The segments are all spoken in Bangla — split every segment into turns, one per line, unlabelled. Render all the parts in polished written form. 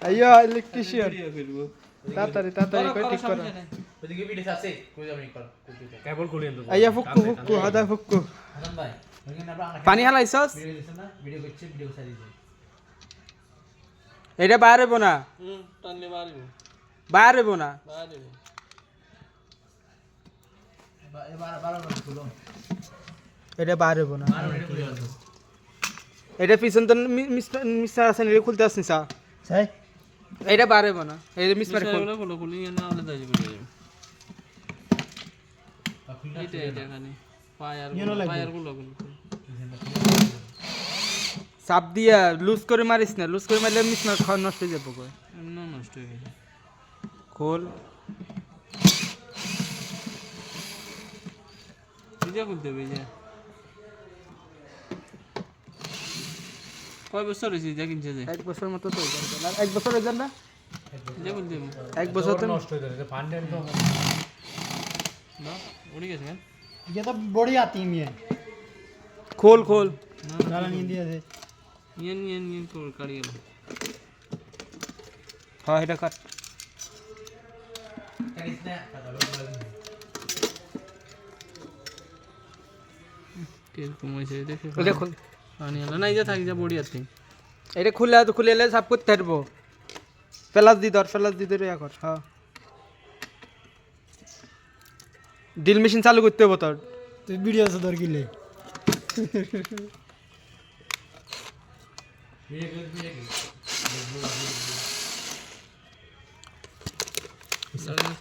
আইয়া ইলেকট্রিশিয়ান তাড়াতাড়ি কই ঠিক করো
ওদিকে ভিডিও আছে কই যাবেন কর কেবল খুলে দেব
আইয়া ফুক্কু হাদা ফুক্কু
হাসান ভাই ওখানে আমরা
পানি হালাইছস
ভিডিও দিছেন না ভিডিও করছি ভিডিও সারি দিই
এটা বাইরে হইব না
টানলে মারবো
বাইরে হইব না
এবার খুলো
এটা বাইরে হইব না
ভিডিও খুলে দাও
এটা পিছন তো মিস্টার আছেন এটা খুলতে আসনি স্যার
চাই
এটা বাইরে হইব না এই মিস্টার খুল
বলো খুলি না হলে দাই করে যাবে এইটা খালি পায়ার গুলো
চাপ দিয়া লুজ করে মারিস না লুজ করে মারলে মিস্টার খাওয়া নষ্ট হয়ে যাবো কই
না নষ্ট হয়ে গেছে
খোল
নিজে খুলতে হবে যে কয় বছর হয়েছে যা কিনছে যে
1 বছর মতো তো আর 1 বছর হয়ে যান না
নিজে খুলতে হবে
1 বছর তো
নষ্ট হয়ে যাবে ফান্ডেন তো
না উড়ে গেছে কেন
ये तो बड़ी आती है
খোল
सारा नींद दिया थे
নিয়ে করে কাটি গেল
হ্যাঁ এটা কাট
কাটিস না
কিরকম হয়েছে দেখে
এটা খোল
পানি হলো না এই যে থাকি যা বড়ি আতি
এটা খুলে এলে সাফ করতে পারবো ফেলাস দি ধর ইয়া কর হ্যাঁ ড্রিল মেশিন চালু করতে হবে তোর
तो वीडियो से दर किले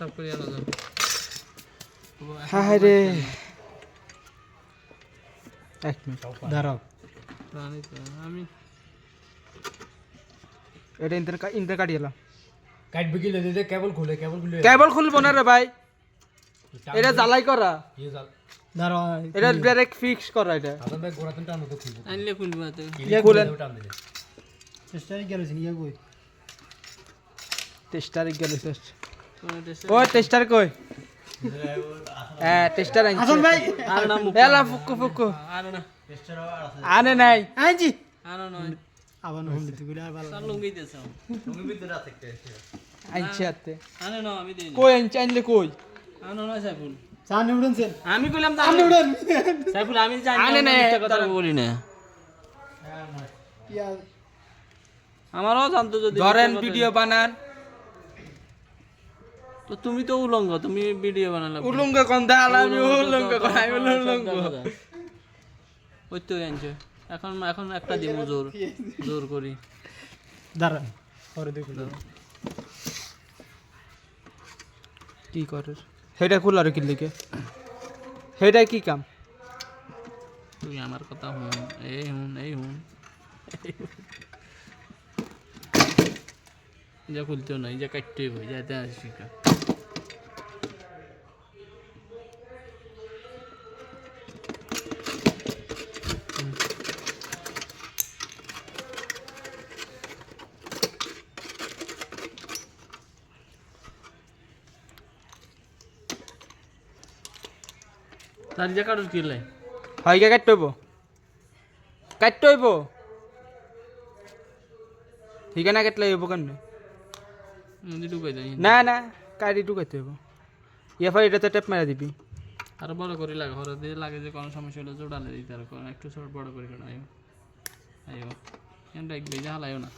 সব করে আলাদা
হ্যাঁ রে 1 মিনিট
दाराव
প্রাণী তো আমি
এটা ইন্টার কাটিয়েলাম
কাট বিকিলে দে কেবল খুলে
কেবল খুলবো না রে ভাই এটা জ্বালাই করা
ये जाल
दाराव
এটা ডাইরেক্ট ফিক্স করা এটা
হাসান ভাই গোড়াতেন টানো তো খুলবো
আনলে খুলবো তো
খুলেন
টান দিলে
स्टाइल क्या रही है कोई
টেস্টার গেল টেস্ট
কোনো টেস্ট
ও টেস্টার কই হ্যাঁ টেস্টার আনছি
हासन भाई
আর না মুখ
এলা ফুক্কু
আর না
আনে নাই
हाँ जी
আর না
अब हम लेते गुला वाला
চাল লুঙ্গি দিয়েছে
তুমি ভিতরে আছে
আনছি হাতে
আনে না আমি দেই
কই আনলে কই
আনো না সাইফুল
सामने उड़न से
আমি কইলাম তো
सामने उड़न
সাইফুল আমি জানি
আনে
না
না,
মিথ্যা কথা বলি না
या
আমারও জানতো যদি
ধরেন
মিথ্যা কথা-
ভিডিও বানান
তো তুমি তো উলঙ্গ তুমি ভিডিও বানালে
উলঙ্গ কোন দাল আমি উলঙ্গ কোন আমি উলঙ্গ
ওই তো আনছে এখন একটা দিব জোর করি
दारा और देखो
কি করে হেটা খোলা রে কি লিখে হেটা কি কাম
তুই আমার কথা হুন এই হুন যা খুলতেও নাই যা কাটতেই হই যাতে শিখা তার যা কাটুর কিলে
হয় কে কাটতে হইব ঠিকানা কাটলে হইব কেন
নদী ঢুকাই দেয়
না কাটি ঢুকাইতে হইব এরপর এটাতে টেপ মেরে দিবি
আরো বড় করে লাগে হরে দিয়ে লাগে যে কোনো সমস্যা হলে জোড়ালে দিতে আর একটু ছোট বড় করে কেন আইও আইও এন্ড এক বেজা হালাইও না